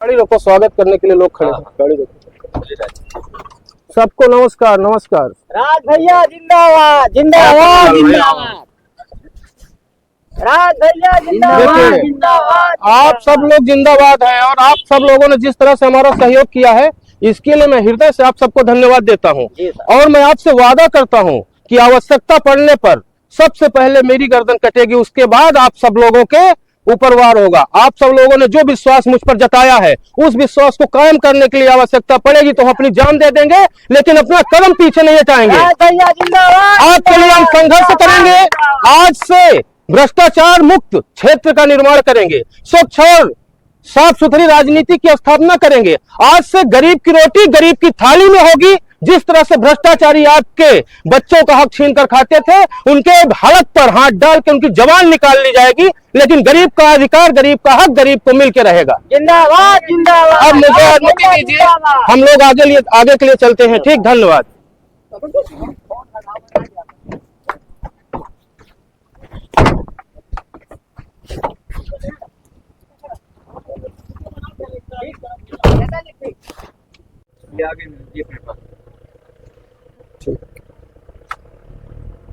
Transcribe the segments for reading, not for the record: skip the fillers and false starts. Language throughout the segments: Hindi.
गाड़ी रोको, स्वागत करने के लिए लोग खड़े हैं। गाड़ी रोको। सबको नमस्कार नमस्कार। राज भैया जिंदाबाद जिंदाबाद जिंदाबाद। राज भैया जिंदाबाद जिंदाबाद। आप सब लोग जिंदाबाद हैं और आप सब लोगों ने जिस तरह से हमारा सहयोग किया है इसके लिए मैं हृदय से आप सबको धन्यवाद देता हूं। और मैं आपसे वादा करता हूं कि आवश्यकता पड़ने पर सबसे पहले मेरी गर्दन कटेगी, उसके बाद आप सब लोगों के ऊपर वार होगा। आप सब लोगों ने जो विश्वास मुझ पर जताया है उस विश्वास को कायम करने के लिए आवश्यकता पड़ेगी तो हम अपनी जान दे देंगे, लेकिन अपना कदम पीछे नहीं हटाएंगे। आज के लिए हम संघर्ष करेंगे। आज से भ्रष्टाचार मुक्त क्षेत्र का निर्माण करेंगे, स्वच्छ और साफ सुथरी राजनीति की स्थापना करेंगे। आज से गरीब की रोटी गरीब की थाली में होगी। जिस तरह से भ्रष्टाचारी आपके बच्चों का हक छीन कर खाते थे, उनके हलक पर हाथ डाल के उनकी जबान निकाल ली जाएगी, लेकिन गरीब का अधिकार, गरीब का हक गरीब को मिल के रहेगा। जिंदाबाद जिंदाबाद। अब मुझे अनुमति दीजिए, हम लोग आगे के लिए चलते हैं। ठीक, धन्यवाद।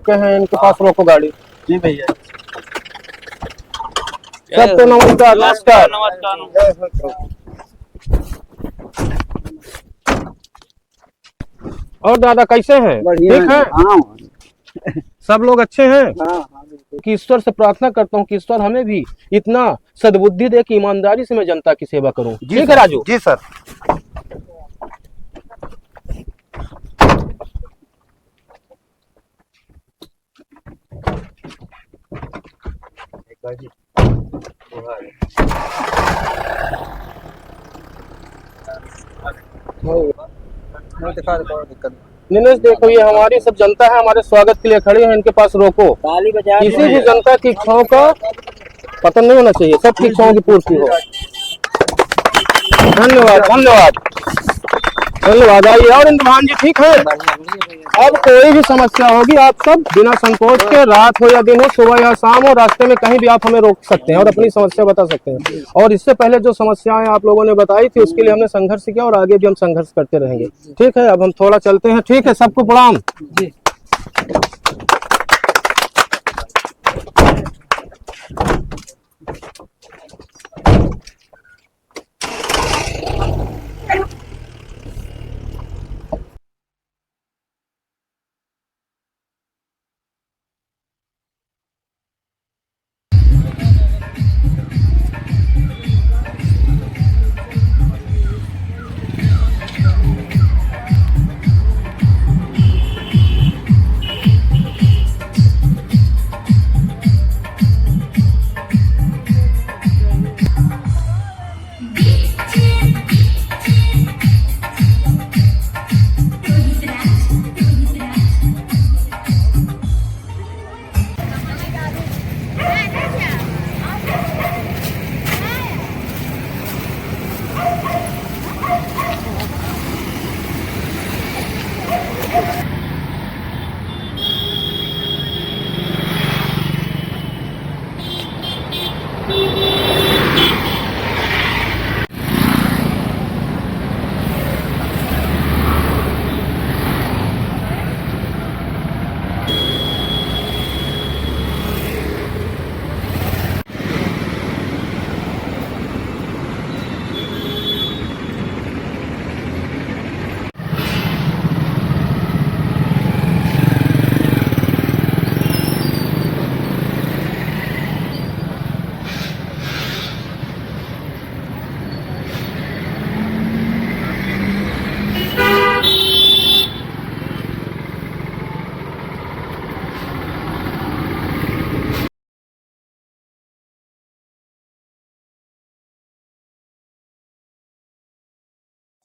क्या है इनके पास, रोको गाड़ी। जी भैया। सबको नमस्कार नमस्कार। और दादा कैसे हैं? ठीक है? सब लोग अच्छे हैं? कि ईश्वर से प्रार्थना करता हूँ कि ईश्वर हमें भी इतना सद्बुद्धि दे कि ईमानदारी से मैं जनता की सेवा करूं। ठीक है राजू? जी सर। निलेश देखो, ये हमारी सब जनता है, हमारे स्वागत के लिए खड़ी है। इनके पास रोको। किसी भी जनता की इच्छाओं का पतन नहीं होना चाहिए, सबकी इच्छाओं की पूर्ति हो। धन्यवाद धन्यवाद धन्यवाद। आइए। और इंद्रभान जी ठीक है? अब कोई भी समस्या होगी आप सब बिना संकोच के, रात हो या दिन हो, सुबह या शाम हो, रास्ते में कहीं भी आप हमें रोक सकते हैं और अपनी समस्या बता सकते हैं। और इससे पहले जो समस्याएं आप लोगों ने बताई थी उसके लिए हमने संघर्ष किया और आगे भी हम संघर्ष करते रहेंगे। ठीक है, अब हम थोड़ा चलते हैं। ठीक है, सबको प्रणाम।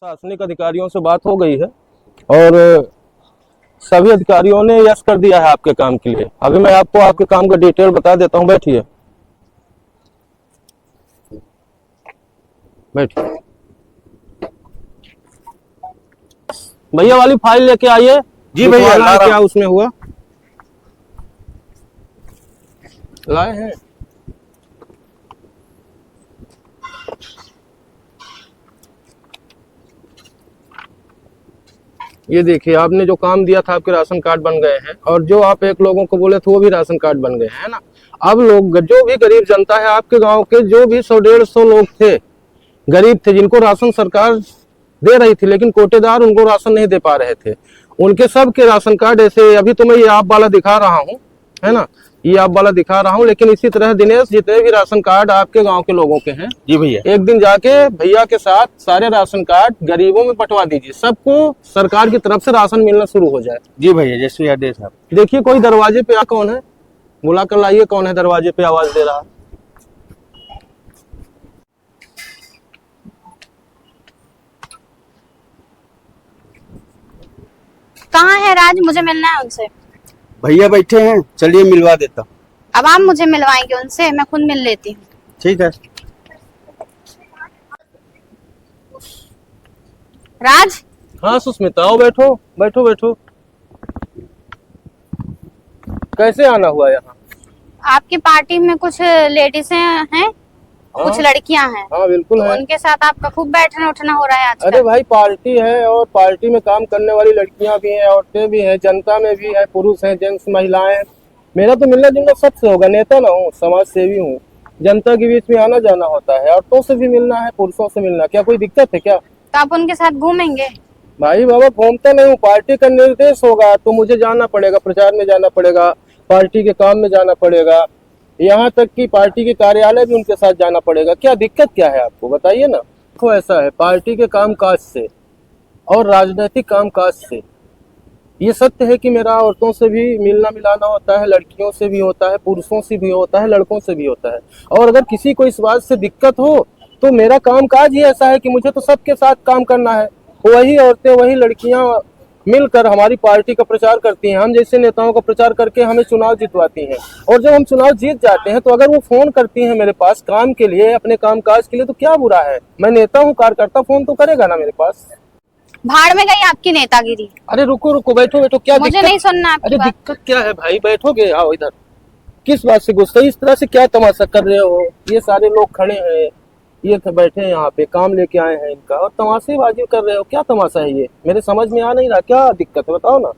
प्रशासनिक अधिकारियों से बात हो गई है और सभी अधिकारियों ने यस कर दिया है आपके काम के लिए। अभी मैं आपको आपके काम का डिटेल बता देता हूं। बैठिए बैठिए। भैया वाली फाइल लेके आइए। जी भैया। क्या उसमें हुआ? लाए हैं? ये देखिए, आपने जो काम दिया था आपके राशन कार्ड बन गए हैं, और जो आप एक लोगों को बोले थे वो भी राशन कार्ड बन गए हैं ना। अब लोग, जो भी गरीब जनता है आपके गांव के, जो भी 100-150 लोग थे, गरीब थे, जिनको राशन सरकार दे रही थी लेकिन कोटेदार उनको राशन नहीं दे पा रहे थे, उनके सब के राशन कार्ड ऐसे, अभी तो मैं ये आप वाला दिखा रहा हूँ, है ना, ये आप वाला दिखा रहा हूँ, लेकिन इसी तरह दिनेश जितने भी राशन कार्ड आपके गांव के लोगों के हैं, जी भैया। एक दिन जाके भैया के साथ सारे राशन कार्ड गरीबों में बंटवा दीजिए, सबको सरकार की तरफ से राशन मिलना शुरू हो जाए। जी भैया, जैसे आदेश आप। देखिए कोई दरवाजे पे कौन है, बुला कर लाइए, कौन है दरवाजे पे आवाज दे रहा है। कहाँ है राज? मुझे मिलना है उनसे। भैया बैठे हैं, चलिए मिलवा देता हूँ। अब आप मुझे मिलवाएंगे उनसे? मैं खुद मिल लेती हूँ। ठीक है। राज, हाँ सुस्मिता, आओ, बैठो बैठो बैठो। कैसे आना हुआ यहाँ? आपकी पार्टी में कुछ लेडीज हैं, कुछ लड़कियां हैं, हाँ बिल्कुल तो है। उनके साथ आपका खूब बैठना उठना हो रहा है आजकल। अरे भाई, पार्टी है और पार्टी में काम करने वाली लड़कियां भी हैं, औरतें भी हैं, जनता में भी है, पुरुष हैं, जेंट्स, महिलाएं हैं। मेरा तो मिलना जुलना सबसे होगा, नेता ना हूँ, समाज सेवी हूँ, जनता के बीच में आना जाना होता है, औरतों से भी मिलना है, पुरुषों से मिलना, क्या कोई दिक्कत है क्या? तो आप उनके साथ घूमेंगे? भाई बाबा, घूमता नहीं हूँ, पार्टी का निर्देश होगा तो मुझे जाना पड़ेगा, प्रचार में जाना पड़ेगा, पार्टी के काम में जाना पड़ेगा, यहाँ तक कि पार्टी के कार्यालय भी उनके साथ जाना पड़ेगा। क्या दिक्कत क्या है आपको, बताइए ना। देखो ऐसा है, पार्टी के कामकाज से और राजनीतिक कामकाज से ये सत्य है कि मेरा औरतों से भी मिलना मिलाना होता है, लड़कियों से भी होता है, पुरुषों से भी होता है, लड़कों से भी होता है। और अगर किसी को इस बात से दिक्कत हो तो मेरा कामकाज ही ऐसा है कि मुझे तो सबके साथ काम करना है। वही औरतें, वही लड़कियां मिलकर हमारी पार्टी का प्रचार करती हैं, हम जैसे नेताओं का प्रचार करके हमें चुनाव जितवाती हैं। और जब हम चुनाव जीत जाते हैं तो अगर वो फोन करती हैं मेरे पास काम के लिए, अपने कामकाज के लिए, तो क्या बुरा है? मैं नेता हूँ, कार्यकर्ता, फोन तो करेगा ना मेरे पास। भाड़ में गई आपकी नेतागिरी। अरे रुको रुको, बैठो बैठो, क्या मुझे दिक्कत? नहीं सुनना आपकी अरे बात। दिक्कत क्या है भाई, बैठोगे? आओ इधर। किस बात से गुस्सा, इस तरह से क्या तमाशा कर रहे हो? ये सारे लोग खड़े हैं, ये बैठे हैं यहाँ पे, काम लेके आए हैं इनका, और तमाशेबाजी कर रहे हो, क्या तमाशा है ये? मेरे समझ में आ नहीं रहा, क्या दिक्कत है बताओ ना।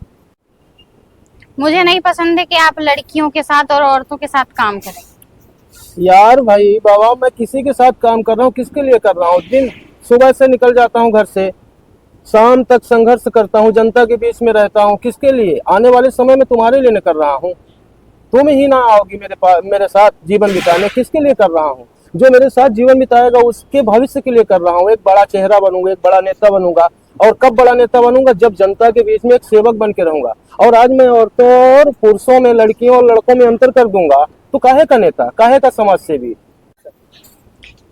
मुझे नहीं पसंद है कि आप लड़कियों के साथ और औरतों के साथ काम करें। यार भाई बाबा, मैं किसी के साथ काम कर रहा हूँ, किसके लिए कर रहा हूँ? दिन सुबह से निकल जाता हूँ घर से, शाम तक संघर्ष करता हूँ, जनता के बीच में रहता हूँ, किसके लिए? आने वाले समय में तुम्हारे लिए कर रहा हूँ। तुम ही ना आओगी मेरे पास मेरे साथ जीवन बिताने, किसके लिए कर रहा हूँ? जो मेरे साथ जीवन बिताएगा उसके भविष्य के लिए कर रहा हूँ। एक बड़ा चेहरा बनूंगा, एक बड़ा नेता बनूंगा। और कब बड़ा नेता बनूंगा? जब जनता के बीच में एक सेवक बन के रहूंगा। और आज मैं औरतों और पुरुषों में, लड़कियों और लड़कों में अंतर कर दूंगा, तो काहे का नेता, काहे का समाज सेवी?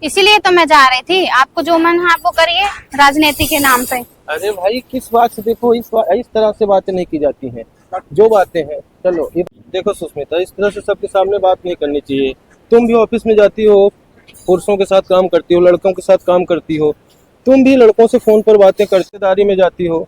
इसीलिए तो मैं जा रही थी। आपको जो मन है आप वो करिए राजनीति के नाम पे। अरे भाई, किस बात से? देखो इस तरह से बातें नहीं की जाती हैं, जो बातें हैं। चलो देखो सुष्मिता, इस तरह से सबके सामने बात नहीं करनी चाहिए। तुम भी ऑफिस में जाती हो, पुरुषों के साथ काम करती हो, लड़कों के साथ काम करती हो, तुम भी लड़कों से फोन पर बातें करते, दारी में जाती हो,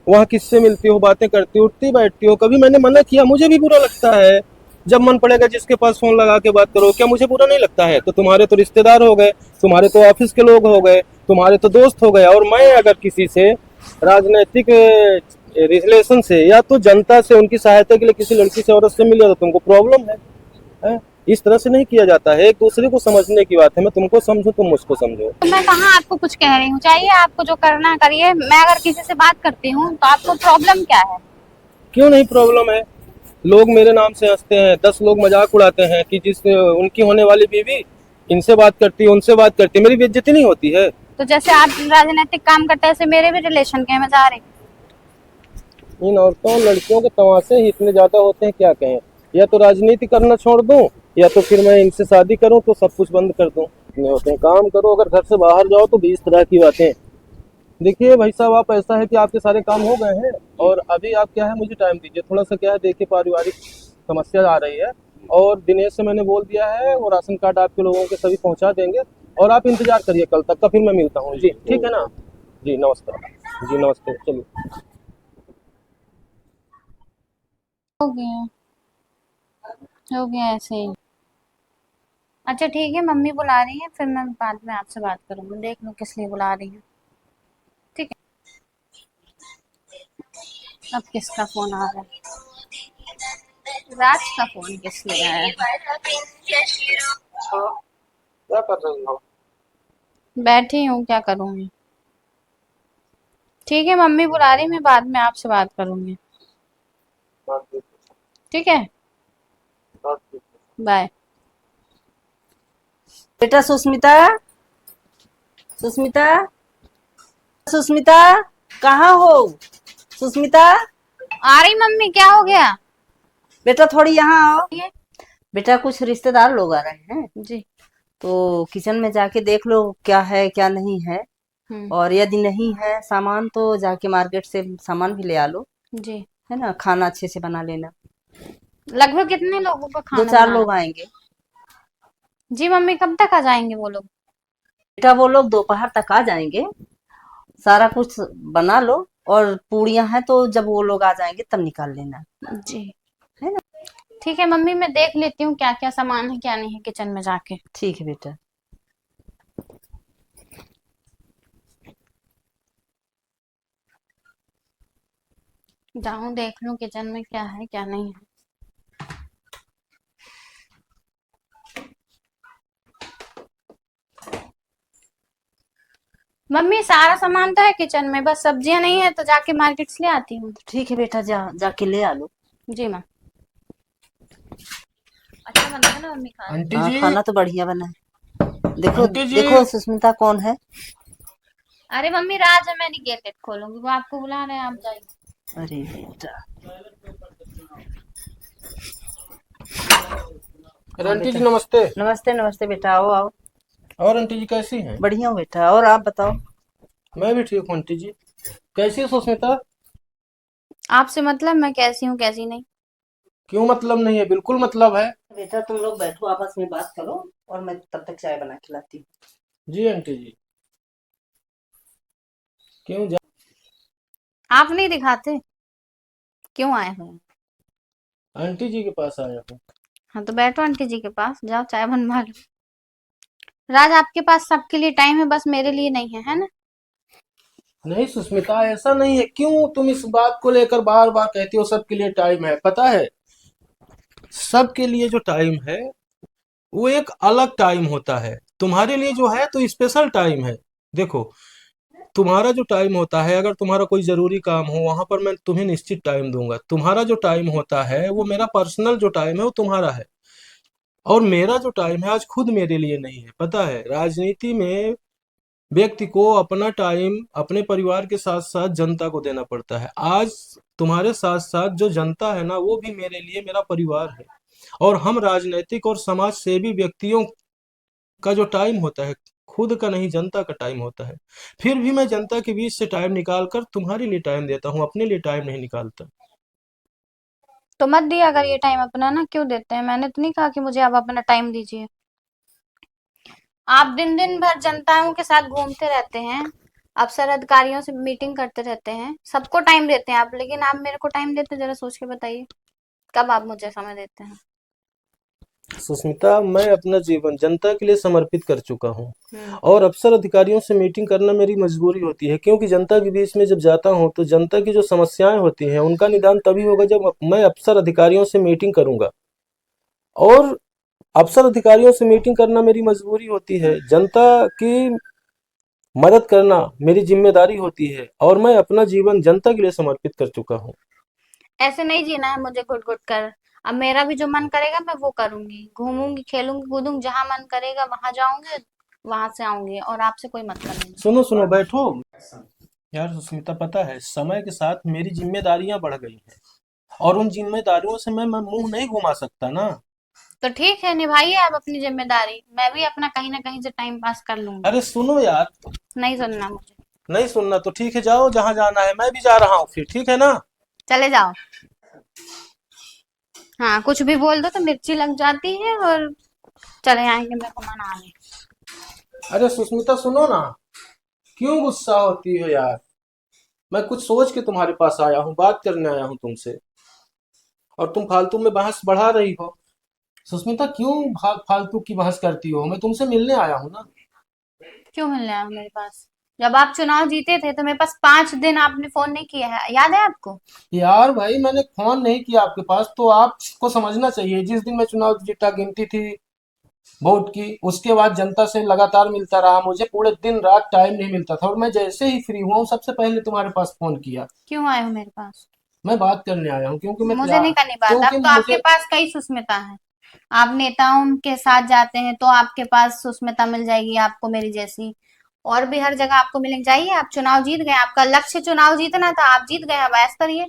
वहाँ किससे मिलती हो, बातें करती हो, उठती बैठती हो। कभी मैंने मना किया? मुझे भी बुरा लगता है। जब मन पड़ेगा जिसके पास फोन लगा के बात करो, क्या मुझे बुरा नहीं लगता है? तो तुम्हारे तो रिश्तेदार हो गए, तुम्हारे तो ऑफिस के लोग हो गए, तुम्हारे तो दोस्त हो गए, और मैं अगर किसी से राजनीतिक रिलेशन से या तो जनता से उनकी सहायता के लिए किसी लड़की से, औरत से मिल गया तो तुमको प्रॉब्लम है? इस तरह से नहीं किया जाता है, एक दूसरे को समझने की बात है। मैं तुमको समझू, तुम मुझको समझो। तो मैं कहाँ आपको कुछ कह रही हूँ? चाहिए आपको जो करना है करिए। मैं अगर किसी से बात करती हूँ तो आपको प्रॉब्लम क्या है? क्यों नहीं प्रॉब्लम है? लोग मेरे नाम से हंसते हैं, 10 लोग मजाक उड़ाते हैं कि जिस उनकी होने वाली बीवी इनसे बात करती है, उनसे बात करती है, मेरी बेइज्जती नहीं होती है? तो जैसे आप राजनीतिक काम करते हैं ऐसे मेरे भी रिलेशन के हैं, मैं जा रही हूँ। इन औरतों लड़कियों के तमाशे ही इतने ज्यादा होते हैं, क्या कहें। या तो राजनीति करना छोड़ दूं, या तो फिर मैं इनसे शादी करूं तो सब कुछ बंद कर दूं। इतने होते हैं, काम करो, अगर घर से बाहर जाओ तो भी इस तरह की बातें। देखिए भाई साहब, आप ऐसा है कि आपके सारे काम हो गए हैं और अभी आप क्या है, मुझे टाइम दीजिए थोड़ा सा। क्या है, देखिए पारिवारिक समस्या आ रही है, और दिनेश से मैंने बोल दिया है, वो राशन कार्ड आपके लोगों के सभी पहुंचा देंगे, और आप इंतजार करिए कल तक का, फिर मैं मिलता हूँ जी। ठीक है ना जी, नमस्कार जी, नमस्ते, चलिए। हो गया ऐसे ही। अच्छा ठीक है, मम्मी बुला रही है, फिर मैं बाद में आपसे बात करूंगी। देख लो किस लिए बुला रही है। ठीक है। अब किसका फोन आ रहा है? राज का फोन किस लिए आया है? क्या कर रही हो? बैठी हूँ, क्या करूँगी। ठीक है, मम्मी बुला रही, मैं बाद में आपसे बात करूंगी। ठीक है, बाय। बेटा सुस्मिता, सुस्मिता, सुस्मिता, कहाँ हो? सुस्मिता, आ रही मम्मी, क्या हो गया? बेटा थोड़ी यहाँ आओ। बेटा कुछ रिश्तेदार लोग आ रहे हैं, जी। तो किचन में जाके देख लो क्या है क्या नहीं है, हम्म। और यदि नहीं है सामान तो जाके मार्केट से सामान भी ले आ लो, जी। है ना। खाना अच्छे से बना लेना। लगभग कितने लोगों का दो खाना चार बनाना लोग है? आएंगे। जी मम्मी, कब तक आ जाएंगे वो लोग? बेटा वो लोग दोपहर तक आ जाएंगे। सारा कुछ बना लो, और पूड़ियां हैं तो जब वो लोग आ जाएंगे तब निकाल लेना, जी। है ना। ठीक है मम्मी, मैं देख लेती हूँ क्या क्या सामान है क्या नहीं है किचन में जाके। ठीक है बेटा। जाऊं देख लूं किचन में क्या है क्या नहीं है। मम्मी सारा सामान तो है किचन में, बस सब्जियां नहीं है तो जाके मार्केट से ले आती हूँ। ठीक है बेटा, जाके ले आ लो। जी माँ। अच्छा बनता है ना मम्मी खाना? आंटी हाँ, जी, खाना तो बढ़िया बना है। देखो आंटी जी, देखो सुस्मिता कौन है। अरे मम्मी, राज है, मैं नहीं गेट खोलूंगी, वो आपको बुला रहे हैं, आप जाइए। अरे बेटा, अरे हाँ आंटी बेटा। जी नमस्ते। नमस्ते नमस्ते बेटा, आओ आओ। और आंटी जी कैसी हैं? बढ़िया हूँ बेटा, और आप बताओ। मैं भी ठीक हूँ आंटी जी। कैसी है सुष्मिता? आपसे मतलब मैं कैसी हूँ कैसी नहीं? क्यों मतलब नहीं है? बिल्कुल मतलब है। बेटा तुम लोग बैठो, आपस में बात करो, और मैं तब तक चाय बना के लाती हूँ। जी आंटी जी। क्यों जा? आप नहीं दिखाते क्यों आए हुए हैं? आंटी जी के पास आया हूँ। हाँ तो बैठो आंटी जी के पास, जाओ चाय बनवा लो। राज, आपके पास सबके लिए टाइम है, बस मेरे लिए नहीं है, है ना? नहीं सुष्मिता, ऐसा नहीं है। क्यों तुम इस बात को लेकर बार बार कहती हो सबके लिए टाइम है? पता है, सबके लिए जो टाइम है वो एक अलग टाइम होता है। तुम्हारे लिए जो है तो स्पेशल टाइम है। देखो, तुम्हारा जो टाइम होता है, अगर तुम्हारा कोई जरूरी काम हो वहां पर मैं तुम्हें निश्चित टाइम दूंगा। तुम्हारा जो टाइम होता है वो मेरा पर्सनल जो टाइम है वो तुम्हारा है। और मेरा जो टाइम है आज खुद मेरे लिए नहीं है। पता है, राजनीति में व्यक्ति को अपना टाइम अपने परिवार के साथ साथ जनता को देना पड़ता है। आज तुम्हारे साथ साथ जो जनता है ना, वो भी मेरे लिए मेरा परिवार है। और हम राजनीतिक और समाज सेवी व्यक्तियों का जो टाइम होता है, खुद का नहीं जनता का टाइम होता है। फिर भी मैं जनता के बीच से टाइम निकाल कर तुम्हारे लिए टाइम देता हूँ, अपने लिए टाइम नहीं निकालता। तो मत दिया अगर ये टाइम अपना, ना क्यों देते हैं? मैंने तो नहीं कहा कि मुझे आप अपना टाइम दीजिए। आप दिन दिन भर जनताओं के साथ घूमते रहते हैं, अफसर अधिकारियों से मीटिंग करते रहते हैं, सबको टाइम देते हैं आप, लेकिन आप मेरे को टाइम देते हैं? जरा सोच के बताइए, कब आप मुझे समय देते हैं? सुष्मिता, मैं अपना जीवन जनता के लिए समर्पित कर चुका हूँ। हम्म। और अफसर अधिकारियों से मीटिंग करना मेरी मजबूरी होती है, क्योंकि जनता के बीच में जब जाता हूँ तो जनता की जो समस्याएं होती हैं उनका निदान तभी होगा जब मैं अफसर अधिकारियों से मीटिंग करूंगा। और अफसर अधिकारियों से मीटिंग करना मेरी मजबूरी होती है। जनता की मदद करना मेरी जिम्मेदारी होती है, और मैं अपना जीवन जनता के लिए समर्पित कर चुका हूँ। ऐसे नहीं जीना है मुझे घुट घुट कर। अब मेरा भी जो मन करेगा मैं वो करूंगी, घूमूंगी खेलूंगी कूदूंगी, जहां मन करेगा वहां जाऊंगी, वहां से आऊंगी, और आपसे कोई मतलब नहीं। सुनो सुनो, बैठो। यार सुष्मिता, पता है समय के साथ मेरी जिम्मेदारियां बढ़ गई हैं, और उन जिम्मेदारियों से मैं मुंह नहीं घुमा सकता ना। तो ठीक है, निभाइए आप अपनी जिम्मेदारी, मैं भी अपना कहीं ना कहीं से टाइम पास कर लूंगी। अरे सुनो यार। नहीं सुनना मुझे। नहीं सुनना तो ठीक है, जाओ जहां जाना है, मैं भी जा रहा हूँ फिर, ठीक है ना? चले जाओ। हाँ, कुछ भी बोल दो तो मिर्ची लग जाती है और चले आएंगे मेरे को मनाने। अरे सुष्मिता सुनो ना, क्यों गुस्सा होती हो यार? मैं कुछ सोच के तुम्हारे पास आया हूँ, बात करने आया हूँ तुमसे, और तुम फालतू में बहस बढ़ा रही हो। सुष्मिता, क्यों फालतू की बहस करती हो? मैं तुमसे मिलने आया हूँ ना। क्यों मिलने आए हो मेरे पास? जब आप चुनाव जीते थे तो मेरे पास 5 दिन आपने फोन नहीं किया है, याद है आपको? यार भाई मैंने फोन नहीं किया आपके पास, तो आपको समझना चाहिए, जिस दिन मैं चुनाव जीता, गिनती थी वोट की, उसके बाद जनता से लगातार मिलता रहा, मुझे पूरे दिन रात टाइम नहीं मिलता था, और मैं जैसे ही फ्री हुआ हूँ सबसे पहले तुम्हारे पास फोन किया। क्यों आए हो मेरे पास? मैं बात करने आया हूँ, क्योंकि मुझे नहीं करनी बात। अब क्योंकि तो आपके मुझे पास कई सुष्मिता है। आप नेताओं के साथ जाते हैं तो आपके पास सुष्मिता मिल जाएगी आपको मेरी जैसी, और भी हर जगह आपको मिलेंगे। जाइए, आप चुनाव जीत गए, आपका लक्ष्य चुनाव जीतना था, आप जीत गए, अब ऐश करिए।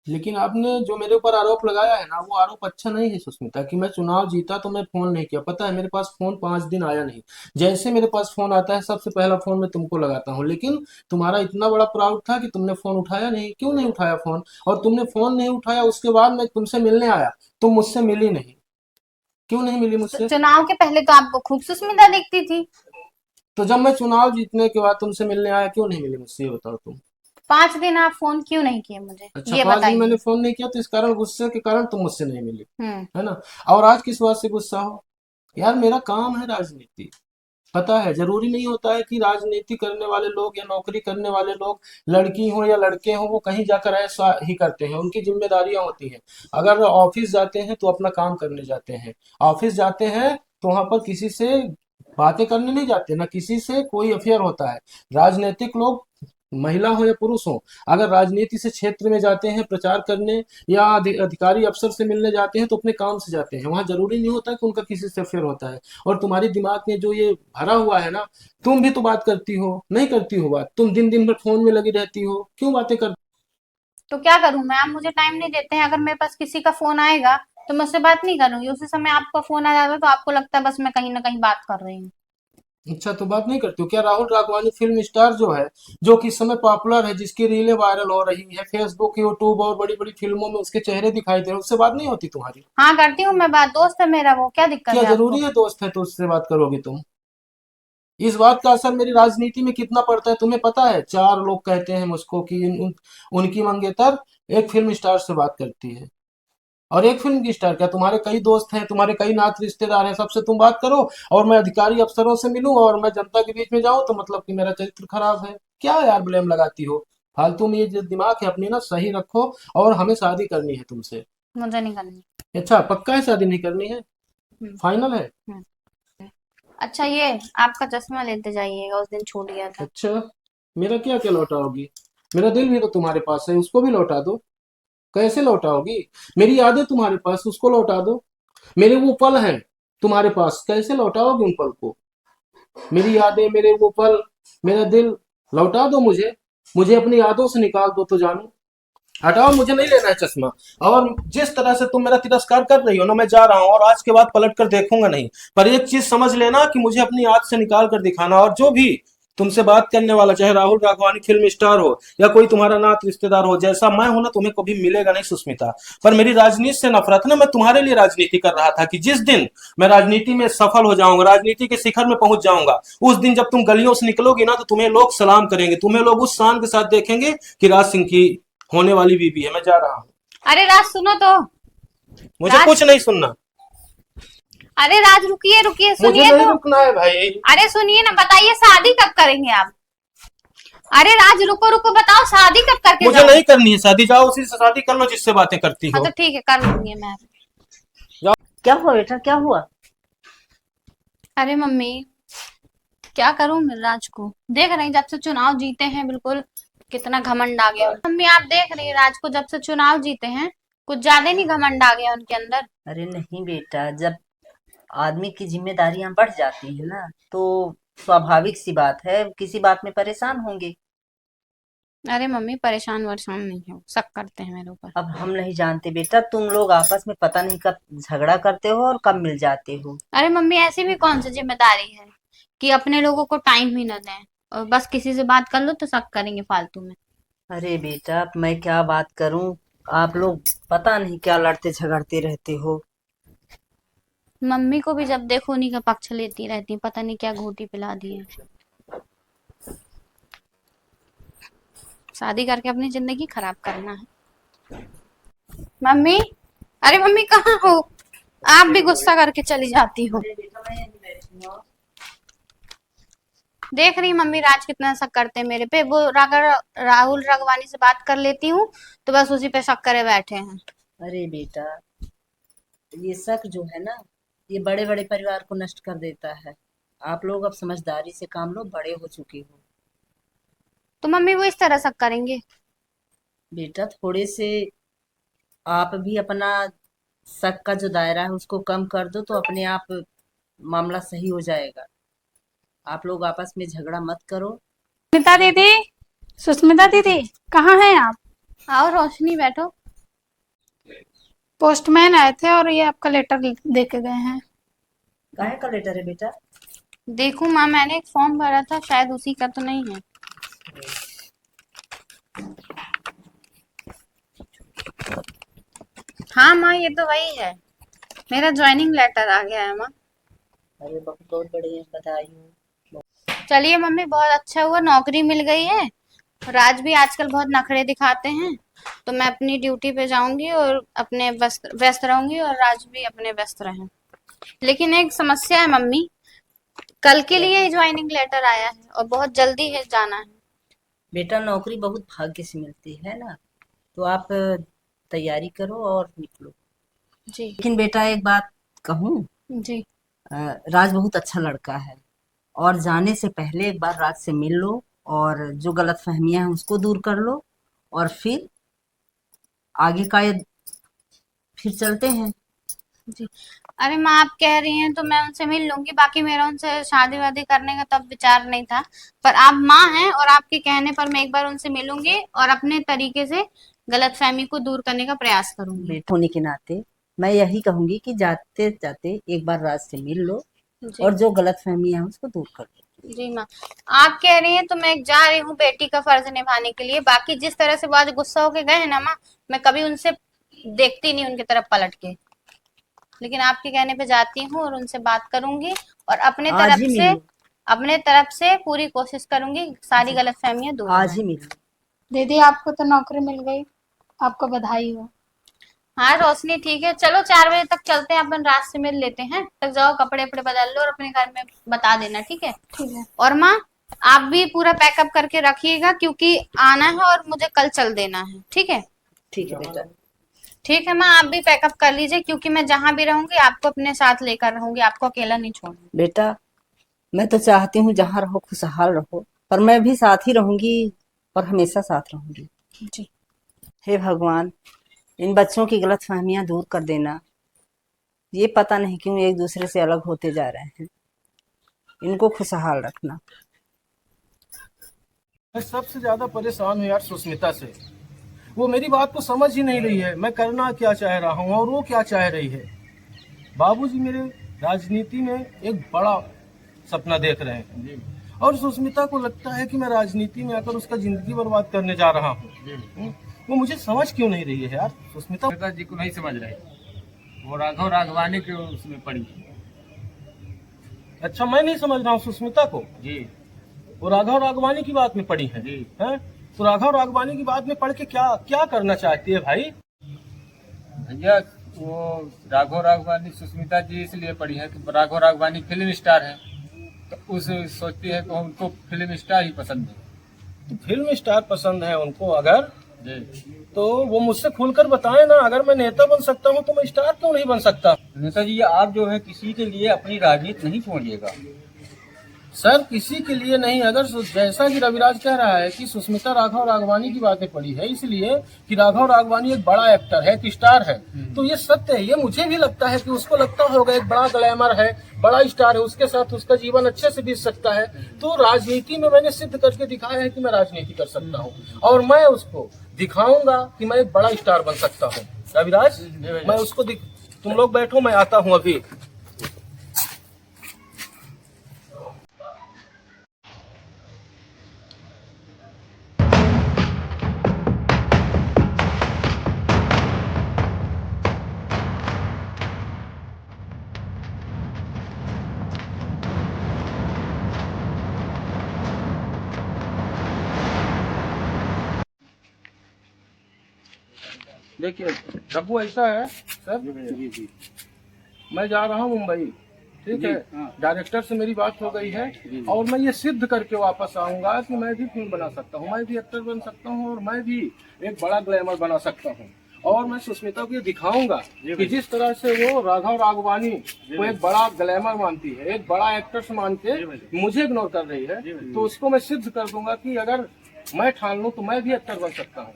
लेकिन आपने जो मेरे ऊपर आरोप लगाया है ना, वो आरोप अच्छा नहीं है सुष्मिता, कि मैं चुनाव जीता तो मैं फोन नहीं किया। पता है मेरे पास फोन 5 दिन आया नहीं। जैसे मेरे पास फोन आता है सबसे पहला फोन मैं तुमको लगाता हूँ, लेकिन तुम्हारा इतना बड़ा प्राउड था कि तुमने फोन उठाया नहीं। क्यों नहीं उठाया फोन? और तुमने फोन नहीं उठाया, उसके बाद मैं तुमसे मिलने आया, तुम मुझसे मिली नहीं। क्यों नहीं मिली मुझसे? चुनाव के पहले तो आपको खूब सुष्मिता दिखती थी। तो जब मैं चुनाव जीतने के बाद तुमसे मिलने आया, क्यों नहीं मिली मुझसे, ये बताओ तुम। 5 दिन आप फोन क्यों नहीं किए मुझे, अच्छा, ये 5 दिन मैंने बताइए। फोन नहीं किया, तो इस कारण, गुस्से के कारण तुम मुझसे नहीं मिली, हम्म। है ना? और आज किस बात से गुस्सा हो? यार मेरा काम है राजनीति। पता है, जरूरी नहीं होता है कि राजनीति करने वाले लोग या नौकरी करने वाले लोग, लड़की हो या लड़के हो, वो कहीं जाकर ऐसा ही करते हैं। उनकी जिम्मेदारियां होती हैं। अगर ऑफिस जाते हैं तो अपना काम करने जाते हैं। ऑफिस जाते हैं तो वहां पर किसी से बातें करने नहीं जाते, ना किसी से कोई अफेयर होता है। राजनीतिक लोग, महिला हो या पुरुष हो, अगर राजनीति से क्षेत्र में जाते हैं प्रचार करने, या अधिकारी अफसर से मिलने जाते हैं, तो अपने काम से जाते हैं। वहां जरूरी नहीं होता कि उनका किसी से अफेयर होता है। और तुम्हारे दिमाग में जो ये भरा हुआ है ना, तुम भी तो बात करती हो, नहीं करती हो बात? तुम दिन दिन भर फोन में लगी रहती हो, क्यों बातें कर? तो क्या करूं मैं? आप मुझे टाइम नहीं देते हैं। अगर मेरे पास किसी का फोन आएगा तो मैं उससे बात नहीं करूंगी, उसी समय आपका फोन आ जाता है तो आपको लगता है बस मैं कहीं ना कहीं बात कर रही हूँ। अच्छा, तो बात नहीं करती हो क्या? राहुल राघवानी फिल्म स्टार जो है, जो कि इस समय पॉपुलर है, जिसकी रीलें वायरल हो रही है, फेसबुक, यूट्यूब और बड़ी बड़ी फिल्मों में उसके चेहरे दिखाई दे रहे हैं, उससे बात नहीं होती तुम्हारी? हाँ, करती हूँ मैं बात, दोस्त है मेरा वो, क्या दिक्कत क्या है जरूरी आपको? है दोस्त है तो उससे बात करोगे तुम? इस बात का असर मेरी राजनीति में कितना पड़ता है तुम्हें पता है? 4 लोग कहते हैं मुझको कि उनकी मंगेतर एक फिल्म स्टार से बात करती है। और एक फिल्म की स्टार क्या, तुम्हारे कई दोस्त हैं, तुम्हारे कई नात रिश्तेदार हैं, सबसे तुम बात करो, और मैं अधिकारी अफसरों से मिलूं और मैं जनता के बीच में जाऊं तो मतलब कि मेरा चरित्र खराब है? क्या यार ब्लेम लगाती हो? फालतू में ये जो दिमाग है अपनी ना सही रखो। और हमें शादी करनी है तुमसे। मुझे नहीं करनी। अच्छा, पक्का है शादी नहीं करनी है? हम्म। फाइनल है? हम्म। अच्छा, ये आपका चश्मा लेते जाइएगा, उस दिन छूट गया था। अच्छा, मेरा क्या क्या लौटाओगी? मेरा दिल भी तो तुम्हारे पास है, उसको भी लौटा दो। कैसे लौटाओगी? मेरी यादें तुम्हारे पास, उसको लौटा दो। मेरे वो पल हैं तुम्हारे पास, कैसे लौटाओगे उन पल को? मेरी यादें, मेरे वो पल, मेरा दिल, लौटा दो मुझे। मुझे अपनी यादों से निकाल दो तो जानू। हटाओ, मुझे नहीं लेना है चश्मा। और जिस तरह से तुम मेरा तिरस्कार कर रही हो ना, मैं जा रहा हूँ, और आज के बाद पलट कर देखूंगा नहीं। पर एक चीज समझ लेना कि मुझे अपनी याद से निकाल कर दिखाना, और जो भी तुमसे बात करने वाला, चाहे राहुल राघवानी फिल्म स्टार हो या कोई तुम्हारा नात रिश्तेदार हो, जैसा मैं हूं ना, तुम्हें कभी मिलेगा नहीं सुष्मिता। पर मेरी राजनीति से नफरत ना, मैं तुम्हारे लिए राजनीति कर रहा था कि जिस दिन मैं राजनीति में सफल हो जाऊंगा, राजनीति के शिखर में पहुंच जाऊंगा, उस दिन जब तुम गलियों से निकलोगी ना, तो तुम्हें लोग सलाम करेंगे, तुम्हें लोग उस शान के साथ देखेंगे कि राज सिंह की होने वाली बीबी है। मैं जा रहा हूँ। अरे राज, सुनो तो। मुझे राज, कुछ नहीं सुनना। अरे राज, रुकिए रुकिए, मुझे सुनिए नहीं तो। रुकना है भाई। अरे सुनिए ना, बताइए शादी कब करेंगे आप? अरे राज, रुको रुको, बताओ शादी कब करके मुझे जाओ? नहीं करनी है शादी, जाओ उसी से शादी कर लो जिससे बातें करती हाँ हो। तो ठीक है, कर लूंगी मैं। जाओ। क्या हुआ बेटा, क्या हुआ? अरे मम्मी, क्या करूं मैं राज को? देख रही जब से चुनाव जीते हैं, बिल्कुल कितना घमंड आ गया। मम्मी आप देख रही हैं राज को, जब से चुनाव जीते हैं कुछ ज्यादा नहीं घमंड आ गया उनके अंदर। अरे नहीं बेटा, जब आदमी की जिम्मेदारियां बढ़ जाती है ना, तो स्वाभाविक सी बात है, किसी बात में परेशान होंगे। अरे मम्मी, परेशान वरेशान नहीं हो, शक करते हैं मेरे ऊपर। अब हम नहीं जानते बेटा, तुम लोग आपस में पता नहीं कब झगड़ा करते हो और कब मिल जाते हो। अरे मम्मी, ऐसी भी कौन सी जिम्मेदारी है कि अपने लोगों को टाइम ही न दें, और बस किसी से बात कर लो तो शक करेंगे फालतू में। अरे बेटा, अब मैं क्या बात करूं, आप लोग पता नहीं क्या लड़ते झगड़ते रहते हो। मम्मी को भी जब देखो उन्हीं का पक्ष लेती रहती, पता नहीं क्या घोटी पिला दी है। शादी करके अपनी जिंदगी खराब करना है। मम्मी, अरे मम्मी कहाँ हो? आप भी गुस्सा करके चली जाती हो। देख रही मम्मी राज कितना शक करते हैं मेरे पे। वो अगर राहुल रगवानी से बात कर लेती हूँ तो बस उसी पे शक करे बैठे हैं। अरे बेटा, ये शक जो है ना, ये बड़े बड़े परिवार को नष्ट कर देता है। आप लोग अब समझदारी से काम लो, बड़े हो चुके हो। तो मम्मी वो इस तरह शक करेंगे? बेटा थोड़े से आप भी अपना शक का जो दायरा है उसको कम कर दो, तो अपने आप मामला सही हो जाएगा। आप लोग आपस में झगड़ा मत करो। सुष्मिता दीदी, सुष्मिता दीदी कहाँ हैं आप? आओ रोशनी बैठो। पोस्टमैन आए थे और ये आपका लेटर दे के गए हैं। काहे का लेटर है बेटा? देखो माँ, मैंने एक फॉर्म भरा था, शायद उसी का तो नहीं है। हाँ माँ, ये तो वही है। मेरा ज्वाइनिंग लेटर आ गया है माँ। अरे बहुत बहुत बढ़िया, बधाई हो। चलिए मम्मी, बहुत अच्छा हुआ, नौकरी मिल गई है। राज भी आजकल बहुत नखरे दिखाते हैं, तो मैं अपनी ड्यूटी पे जाऊंगी और अपने व्यस्त रहूंगी और राज भी अपने व्यस्त रहें। लेकिन एक समस्या है मम्मी, कल के लिए ज्वाइनिंग लेटर आया है और बहुत जल्दी है जाना है। बेटा नौकरी बहुत भाग्य से मिलती है ना, तो आप तैयारी करो और निकलो। जी लेकिन बेटा एक बात कहूँ, जी। राज बहुत अच्छा लड़का है, और जाने से पहले एक बार राज से मिल लो और जो गलत फहमियां हैं उसको दूर कर लो, और फिर आगे का ये फिर चलते हैं। जी। अरे माँ, आप कह रही हैं तो मैं उनसे मिल लूंगी, बाकी मेरा उनसे शादी वादी करने का तब विचार नहीं था। पर आप माँ हैं और आपके कहने पर मैं एक बार उनसे मिलूंगी और अपने तरीके से गलतफहमी को दूर करने का प्रयास करूंगी। बेटा होने के नाते मैं यही कहूंगी कि जाते जाते एक बार राज से मिल लो जी और जो गलत फहमियां हैं उसको दूर कर लो। जी माँ, आप कह रही हैं तो मैं जा रही हूँ बेटी का फर्ज निभाने के लिए। बाकी जिस तरह से वो आज गुस्सा होके गए हैं ना माँ, मैं कभी उनसे देखती नहीं उनकी तरफ पलट के। लेकिन आपके कहने पे जाती हूँ और उनसे बात करूंगी और आज ही मिल लो, अपने तरफ से पूरी कोशिश करूंगी सारी गलतफहमियां दूर हो आज जाएं। ही मिल लो। दीदी आपको तो नौकरी मिल गई, आपको बधाई हो। हाँ रोशनी, ठीक है, चलो 4 बजे तक चलते हैं, अपन रात से मिल लेते हैं। तक जाओ, कपड़े वपड़े बदल लो और अपने घर में बता देना, ठीक है? ठीक है। और माँ, आप भी पूरा पैकअप करके रखिएगा क्योंकि आना है और मुझे कल चल देना है, ठीक है? ठीक है बेटा। ठीक है माँ, आप भी पैकअप कर लीजिए क्योंकि मैं जहां भी रहूंगी आपको अपने साथ लेकर रहूंगी, आपको अकेला नहीं छोड़ूंगी। बेटा मैं तो चाहती हूँ जहाँ रहो खुशहाल रहो, पर मैं भी साथ ही रहूंगी और हमेशा साथ रहूंगी। जी। हे भगवान, इन बच्चों की गलत फहमियां दूर कर देना। ये पता नहीं क्यों एक दूसरे से अलग होते जा रहे हैं, इनको खुशहाल रखना। मैं सबसे ज्यादा परेशान हूँ यार सुष्मिता से। वो मेरी बात को समझ ही नहीं रही है, मैं करना क्या चाह रहा हूँ और वो क्या चाह रही है। बाबूजी मेरे राजनीति में एक बड़ा सपना देख रहे हैं और सुष्मिता को लगता है कि मैं राजनीति में आकर उसका जिंदगी बर्बाद करने जा रहा हूँ। वो मुझे समझ क्यों नहीं रही है यार सुष्मिता। जी को नहीं समझ रहे, वो राघव राघवानी के उसमें पड़ी। अच्छा, मैं नहीं समझ रहा हूँ सुष्मिता को। जी वो राघव राघवानी की बात में पड़ी है। जी। हैं? तो राघव राघवानी की बात में पढ़ के क्या क्या करना चाहती है भाई? भैया, वो राघव राघवानी सुष्मिता जी इसलिए पड़ी है कि राघव राघवानी फिल्म स्टार है, तो उस सोचती है कि उनको फिल्म स्टार ही पसंद है। तो फिल्म स्टार पसंद है उनको अगर, जी। तो वो मुझसे खुलकर बताए ना। अगर मैं नेता बन सकता हूँ तो मैं स्टार क्यों नहीं बन सकता? नेता जी, आप जो है किसी के लिए अपनी राजनीति नहीं छोड़िएगा। सर किसी के लिए नहीं, अगर जैसा कि रविराज कह रहा है कि सुष्मिता राघव राघवानी की बातें पड़ी है इसलिए कि राघव राघवानी एक बड़ा एक्टर है, एक स्टार है, तो ये सत्य है। ये मुझे भी लगता है कि उसको लगता होगा एक बड़ा ग्लैमर है, बड़ा स्टार है, उसके साथ उसका जीवन अच्छे से बीत सकता है। तो राजनीति में मैंने सिद्ध करके दिखाया है कि मैं राजनीति कर सकता हूँ और मैं उसको दिखाऊंगा कि मैं एक बड़ा स्टार बन सकता हूँ। रविराज, मैं उसको तुम लोग बैठो, मैं आता हूँ अभी। देखिए रघु, ऐसा है सर, मैं जा रहा हूँ मुंबई ठीक है, डायरेक्टर से मेरी बात हो गई है और मैं ये सिद्ध करके वापस आऊंगा कि मैं भी फिल्म बना सकता हूँ, मैं भी एक्टर बन सकता हूँ और मैं भी एक बड़ा ग्लैमर बना सकता हूँ। और मैं सुष्मिता को ये दिखाऊंगा कि जिस तरह से वो राघव राघवानी को एक बड़ा ग्लैमर मानती है, एक बड़ा एक्टर मान के मुझे इग्नोर कर रही है, तो उसको मैं सिद्ध कर दूंगा कि अगर मैं ठान लूं तो मैं भी एक्टर बन सकता हूँ।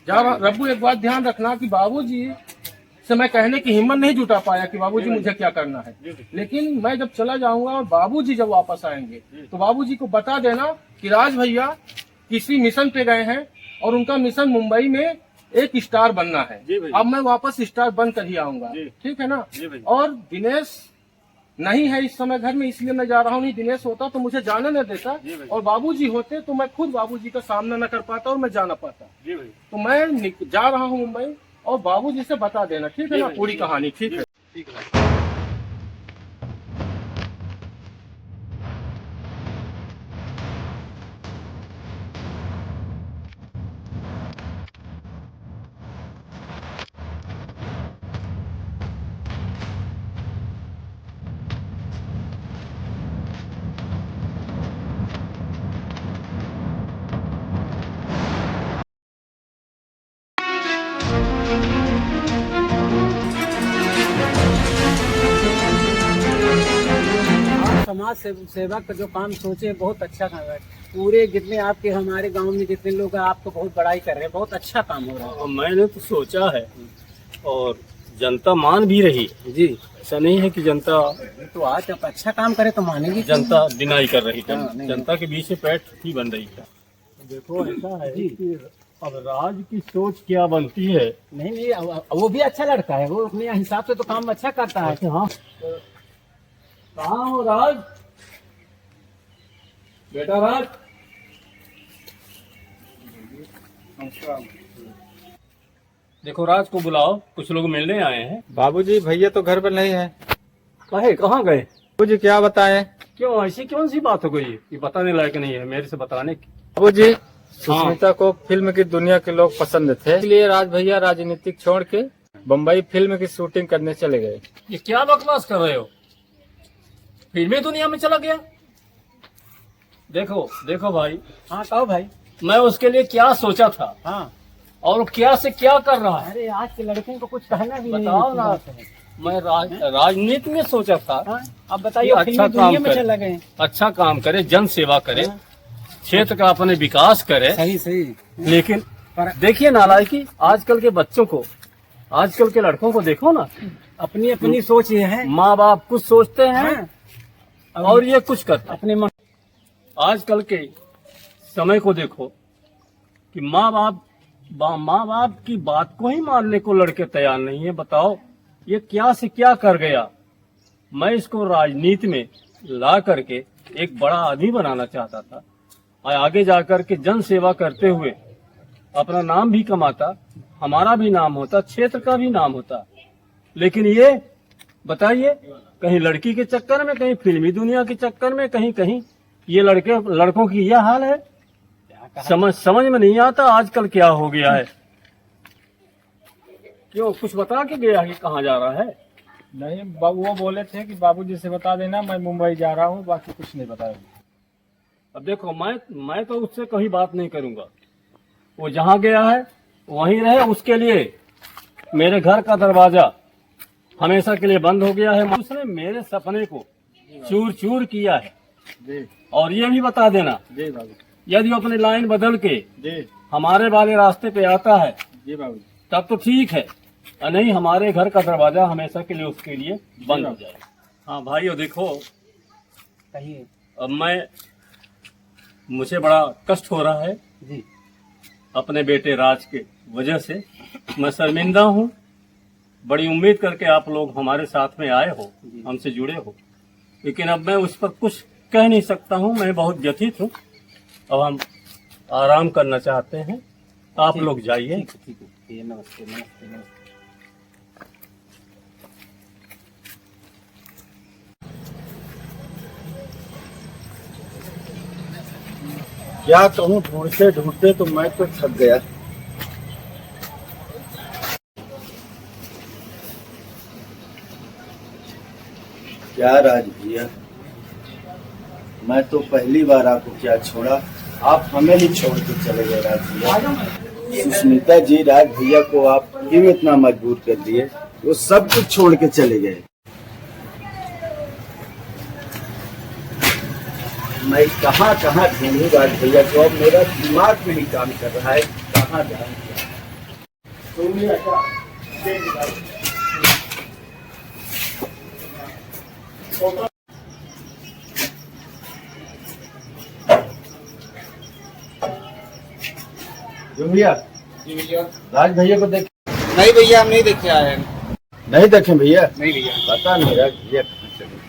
जहाँ रब्बू एक बात ध्यान रखना कि बाबूजी से मैं कहने की हिम्मत नहीं जुटा पाया कि बाबूजी मुझे क्या करना है, लेकिन मैं जब चला जाऊंगा और बाबूजी जब वापस आएंगे तो बाबूजी को बता देना कि राज भैया किसी मिशन पे गए हैं और उनका मिशन मुंबई में एक स्टार बनना है। अब मैं वापस स्टार बन कर ही आऊंगा, ठीक है ना। और दिनेश नहीं है इस समय घर में, इसलिए मैं जा रहा हूँ। नहीं दिनेश होता तो मुझे जाने न देता, और बाबूजी होते तो मैं खुद बाबूजी का सामना न कर पाता और मैं जा न पाता। तो मैं जा रहा हूँ मुंबई और बाबूजी से बता देना, ठीक है ना, पूरी कहानी। ठीक है, ठीक है। आप समाज सेवा का जो काम सोचे बहुत अच्छा काम है। पूरे जितने आपके हमारे गांव में जितने लोग हैं आपको बहुत बड़ाई कर रहे हैं, बहुत अच्छा काम हो रहा है। मैंने तो सोचा है और जनता मान भी रही जी, ऐसा नहीं है कि जनता तो आज आप अच्छा काम करें तो मानेंगे। जनता डिनाई कर रही थी, नहीं। जनता के बीच में पैठ ही बन रही है। देखो ऐसा है कि अब राज की सोच क्या बनती है। नहीं नहीं, वो भी अच्छा लड़का है, वो अपने हिसाब से तो काम अच्छा करता है। हाँ, कहाँ हो राज? बेटा राज, देखो राज को बुलाओ, कुछ लोग मिलने आए हैं। बाबूजी भैया तो घर पर नहीं है। कहे कहाँ गए? बाबूजी क्या बताएं? क्यों, ऐसी कौन सी बात हो गई ये बताने लायक नहीं है मेरे से बताने की। बाबूजी सुष्मिता को फिल्म की दुनिया के लोग पसंद थे, इसलिए राज भैया राजनीतिक छोड़ के बम्बई फिल्म की शूटिंग करने चले गए। ये क्या बकवास कर रहे हो? फिल्मी दुनिया में चला गया? देखो देखो भाई, हाँ कहो भाई। मैं उसके लिए क्या सोचा था हाँ, और वो क्या से क्या कर रहा है। अरे आज के लड़कों को कुछ कहना भी नहीं। बताओ ना, मैं राजनीति में सोचा था। हाँ, अब बताइए अच्छा फिल्मी काम दुनिया में करे। चला गए। अच्छा काम करे, जन सेवा करे, क्षेत्र का अपने विकास करे। सही सही, लेकिन देखिए नालायकी, आजकल के बच्चों को, आजकल के लड़कों को देखो ना, अपनी अपनी सोच ये है। माँ बाप कुछ सोचते हैं हाँ, और ये कुछ करते हैं। अपने मन। आजकल के समय को देखो कि माँ बाप की बात को ही मानने को लड़के तैयार नहीं है। बताओ ये क्या से क्या कर गया। मैं इसको राजनीति में ला करके एक बड़ा आदमी बनाना चाहता था, और आगे जाकर के जन सेवा करते हुए अपना नाम भी कमाता, हमारा भी नाम होता, क्षेत्र का भी नाम होता। लेकिन ये बताइए, कहीं लड़की के चक्कर में, कहीं फिल्मी दुनिया के चक्कर में, कहीं कहीं ये लड़कों की यह हाल है। समझ में नहीं आता आजकल क्या हो गया है। क्यों, कुछ बता के गया कि कहाँ जा रहा है? नहीं, वो बोले थे कि बाबूजी से बता देना मैं मुंबई जा रहा हूँ, बाकी कुछ नहीं बताया। अब देखो, मैं तो उससे कहीं बात नहीं करूंगा। वो जहाँ गया है वहीं रहे। उसके लिए मेरे घर का दरवाजा हमेशा के लिए बंद हो गया है। उसने मेरे सपने को चूर चूर किया है। और ये भी बता देना, यदि वो अपनी लाइन बदल के हमारे वाले रास्ते पे आता है तब तो ठीक है, और नहीं हमारे घर का दरवाजा हमेशा के लिए उसके लिए बंद हो जाएगा। हाँ भाइयों देखो, कहिए। अब मुझे बड़ा कष्ट हो रहा है जी, अपने बेटे राज के वजह से। मैं शर्मिंदा हूँ। बड़ी उम्मीद करके आप लोग हमारे साथ में आए हो, हमसे जुड़े हो, लेकिन अब मैं उस पर कुछ कह नहीं सकता हूँ। मैं बहुत व्यथित हूँ। अब हम आराम करना चाहते हैं, आप लोग जाइए। ठीक है, नमस्ते नमस्ते नमस्ते। क्या कहूँ, ढूंढते ढूंढते तो मैं तो थक गया। क्या राज भैया, मैं तो पहली बार आपको क्या छोड़ा, आप हमें ही छोड़ के चले गए राज भैया। सुष्मिता जी राज भैया को आप क्यों इतना मजबूर कर दिए, वो सब कुछ छोड़ के चले गए। मैं कहाँ कहाँ ढूंढूं राज भैया को, अब मेरा दिमाग नहीं काम कर रहा है, कहाँ जाऊं। भैया राज भैया को देख, नहीं भैया हम नहीं देखे आए हैं। नहीं देखे भैया? नहीं भैया। पता नहीं राज भैया कहाँ चले।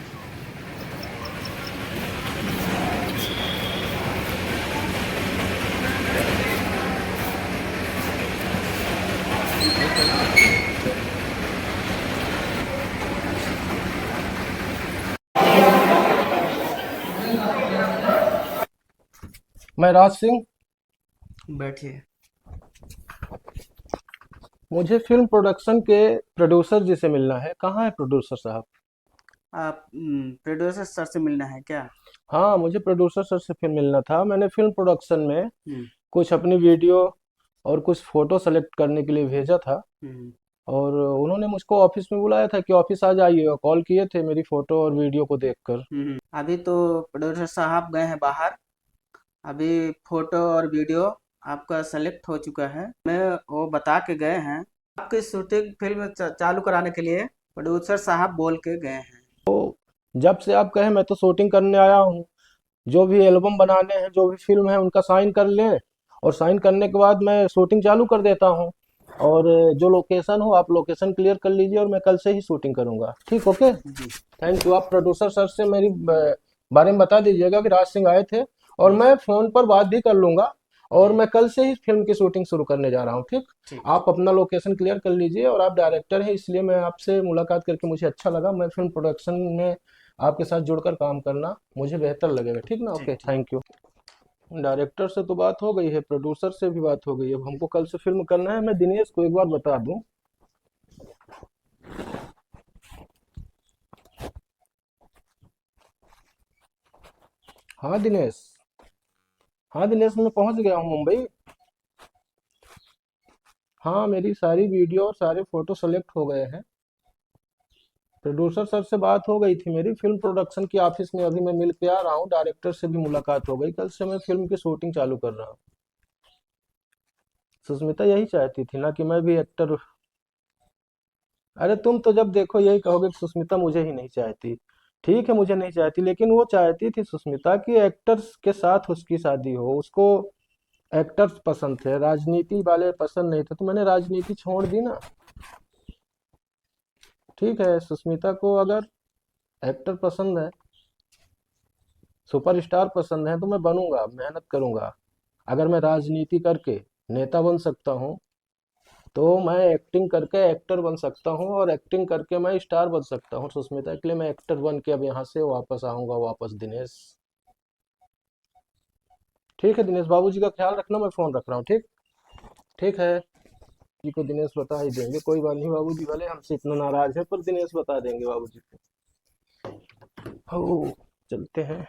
मैं राज सिंह, बैठिए। मुझे फिल्म प्रोडक्शन के प्रोड्यूसर जी से मिलना है। कहाँ है प्रोड्यूसर साहब? आप प्रोड्यूसर सर से मिलना है क्या? हाँ, मुझे प्रोड्यूसर सर से फिल्म मिलना था। मैंने फिल्म प्रोडक्शन में हम्म, कुछ अपनी वीडियो और कुछ फोटो सेलेक्ट करने के लिए भेजा था, हम्म, और उन्होंने मुझको ऑफिस में बुलाया था कि ऑफिस आ जाइए, और कॉल किए थे मेरी फोटो और वीडियो को देखकर। अभी तो प्रोड्यूसर साहब गए हैं बाहर। अभी फोटो और वीडियो आपका सेलेक्ट हो चुका है। मैं वो बता के गए हैं, आपकी शूटिंग फिल्म चालू कराने के लिए प्रोड्यूसर साहब बोल के गए हैं। जब से आप कहें मैं तो शूटिंग करने आया हूँ। जो भी एल्बम बनाने हैं, जो भी फिल्म है, उनका साइन कर लें, और साइन करने के बाद मैं शूटिंग चालू कर देता हूँ। और जो लोकेशन हो आप लोकेशन क्लियर कर लीजिए, और मैं कल से ही शूटिंग करूँगा। ठीक, ओके, थैंक यू। आप प्रोड्यूसर सर से मेरी बारे में बता दीजिएगा कि राज सिंह आए थे, और मैं फोन पर बात भी कर लूंगा, और मैं कल से ही फिल्म की शूटिंग शुरू करने जा रहा हूँ। ठीक, आप अपना लोकेशन क्लियर कर लीजिए, और आप डायरेक्टर हैं इसलिए मैं आपसे मुलाकात करके मुझे अच्छा लगा। मैं फिल्म प्रोडक्शन में आपके साथ जुड़कर काम करना मुझे बेहतर लगेगा। ठीक ना, ओके, थैंक यू। डायरेक्टर से तो बात हो गई है, प्रोड्यूसर से भी बात हो गई है। अब हमको कल से फिल्म करना है। मैं दिनेश को एक बार बता दूं, हाँ दिनेश, हाँ दिनेश, मैं पहुंच गया हूँ मुंबई। हाँ, मेरी सारी वीडियो और सारे फोटो सेलेक्ट हो गए हैं। प्रोड्यूसर सर से बात हो गई थी मेरी फिल्म प्रोडक्शन की ऑफिस में। अभी मैं मिल के आ रहा हूँ, डायरेक्टर से भी मुलाकात हो गई। कल से मैं फिल्म की शूटिंग चालू कर रहा हूँ। सुष्मिता यही चाहती थी ना कि मैं भी एक्टर। अरे तुम तो जब देखो यही कहोगे कि सुष्मिता मुझे ही नहीं चाहती। ठीक है, मुझे नहीं चाहती, लेकिन वो चाहती थी सुष्मिता कि एक्टर्स के साथ उसकी शादी हो। उसको एक्टर्स पसंद थे, राजनीति वाले पसंद नहीं थे, तो मैंने राजनीति छोड़ दी ना। ठीक है, सुष्मिता को अगर एक्टर पसंद है, सुपरस्टार पसंद है, तो मैं बनूंगा, मेहनत करूंगा। अगर मैं राजनीति करके नेता बन सकता हूँ, तो मैं एक्टिंग करके एक्टर बन सकता हूँ, और एक्टिंग करके मैं स्टार बन सकता हूँ सुष्मिता। के लिए मैं एक्टर बन के अब यहाँ से वापस आऊंगा, वापस दिनेश। ठीक है दिनेश, बाबूजी का ख्याल रखना, मैं फोन रख रहा हूँ। ठीक, ठीक है जी को दिनेश बता ही देंगे। कोई बात नहीं, बाबूजी भले हमसे इतना नाराज है, पर दिनेश बता देंगे बाबूजी को। हो, चलते हैं।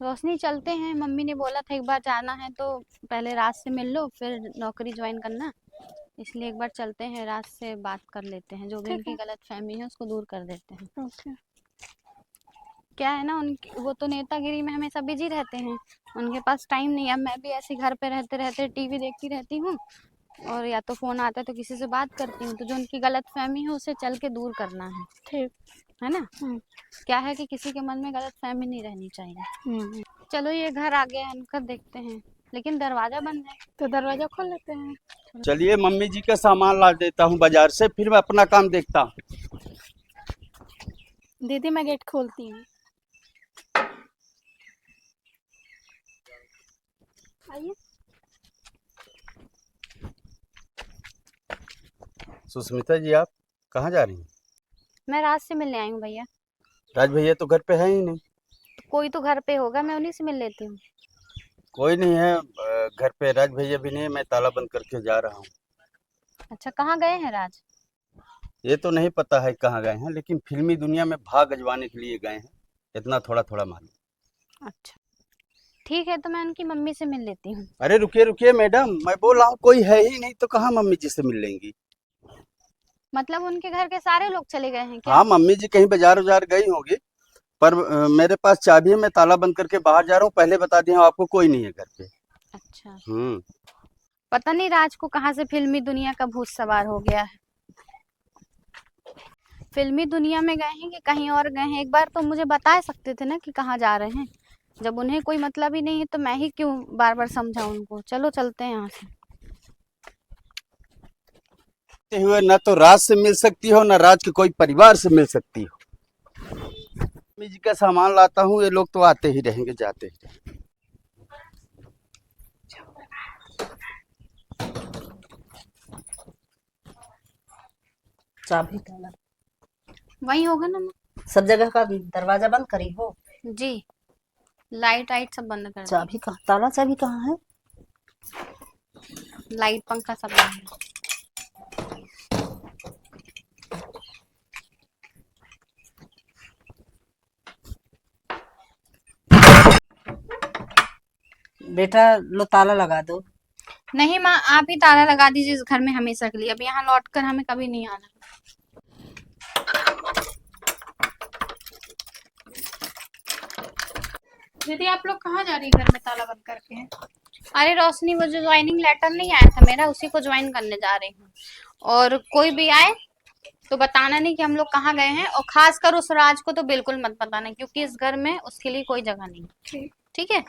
रोशनी, चलते हैं। मम्मी ने बोला था एक बार जाना है तो पहले राज से मिल लो, फिर नौकरी ज्वाइन करना। इसलिए एक बार चलते हैं, राज से बात कर लेते हैं, जो भी उनकी गलत फहमी है उसको दूर कर देते हैं। ओके। क्या है ना, उनकी वो तो नेतागिरी में हमेशा बिजी रहते हैं, उनके पास टाइम नहीं है। अब मैं भी ऐसे घर पे रहते रहते टीवी देखती रहती हूँ, और या तो फोन आता है तो किसी से बात करती हूँ। तो जो उनकी गलत फहमी है उसे चल के दूर करना है। ठीक है ना। क्या है कि किसी के मन में गलत फहमी नहीं रहनी चाहिए। चलो, ये घर आ गया है, इनका देखते हैं, लेकिन दरवाजा बंद है। तो दरवाजा खोल लेते हैं। चलिए मम्मी जी का सामान ला देता हूँ बाजार से, फिर मैं अपना काम देखता हूँ। दीदी मैं गेट खोलती हूँ। आइए। सुष्मिता जी आप कहाँ जा रही हैं? मैं राज से मिलने आई हूँ भैया। राज भैया तो घर पे है ही नहीं। कोई तो घर पे होगा, मैं उन्हीं से मिल लेती हूँ। कोई नहीं है घर पे, राज भैया भी नहीं है, मैं ताला बंद करके जा रहा हूँ। अच्छा, कहाँ गए हैं राज? ये तो नहीं पता है कहाँ गए हैं, लेकिन फिल्मी दुनिया में भाग अजमाने के लिए गए हैं, इतना थोड़ा थोड़ा मालूम। अच्छा ठीक है, तो मैं उनकी मम्मी से मिल लेती हूँ। अरे रुकिए रुकिए मैडम, मैं बोल रहा हूँ कोई है ही नहीं तो कहाँ मम्मी जी से मिल लेंगी। मतलब उनके घर के सारे लोग चले गए हैं क्या? हाँ मम्मी जी कहीं बाजार उजार गई होंगी, पर मेरे पास चाबी है, मैं ताला बंद करके बाहर जा रहा हूँ, पहले बता दिया हूँ आपको, कोई नहीं है घर पे। अच्छा, पता नहीं राज को कहाँ से फिल्मी दुनिया का भूत सवार हो गया है। फिल्मी दुनिया में गए हैं कि कहीं और गए हैं, एक बार तो मुझे बता सकते थे ना कि कहाँ जा रहे हैं। जब उन्हें कोई मतलब ही नहीं है तो मैं ही क्यों बार बार समझाऊं उनको। चलो चलते हैं यहाँ से। हुए ना तो राज से मिल सकती हो, ना राज के कोई परिवार से मिल सकती हो। मम्मी जी का सामान लाता हूँ, ये लोग तो आते ही रहेंगे जाते ही रहेंगे। चाबी ताला वही होगा ना माँ? सब जगह का दरवाजा बंद करी हो? जी, लाइट वाइट सब बंद कर चाबी कहाँ, ताला चाबी कहाँ है? दी, लाइट पंखा सब बंद है। बेटा लो ताला लगा दो। नहीं माँ, आप ही ताला लगा दीजिए इस घर में हमेशा के लिए। अब यहाँ लौट कर हमें कभी नहीं आना। दीदी आप लोग कहाँ जा रही है घर में ताला बंद करके? अरे रोशनी, वो जो ज्वाइनिंग लेटर नहीं आया था मेरा, उसी को ज्वाइन करने जा रही हूँ। और कोई भी आए तो बताना नहीं कि हम लोग कहाँ गए हैं, और खासकर उस राज को तो बिल्कुल मत बताना, क्योंकि इस घर में उसके लिए कोई जगह नहीं है। ठीक है?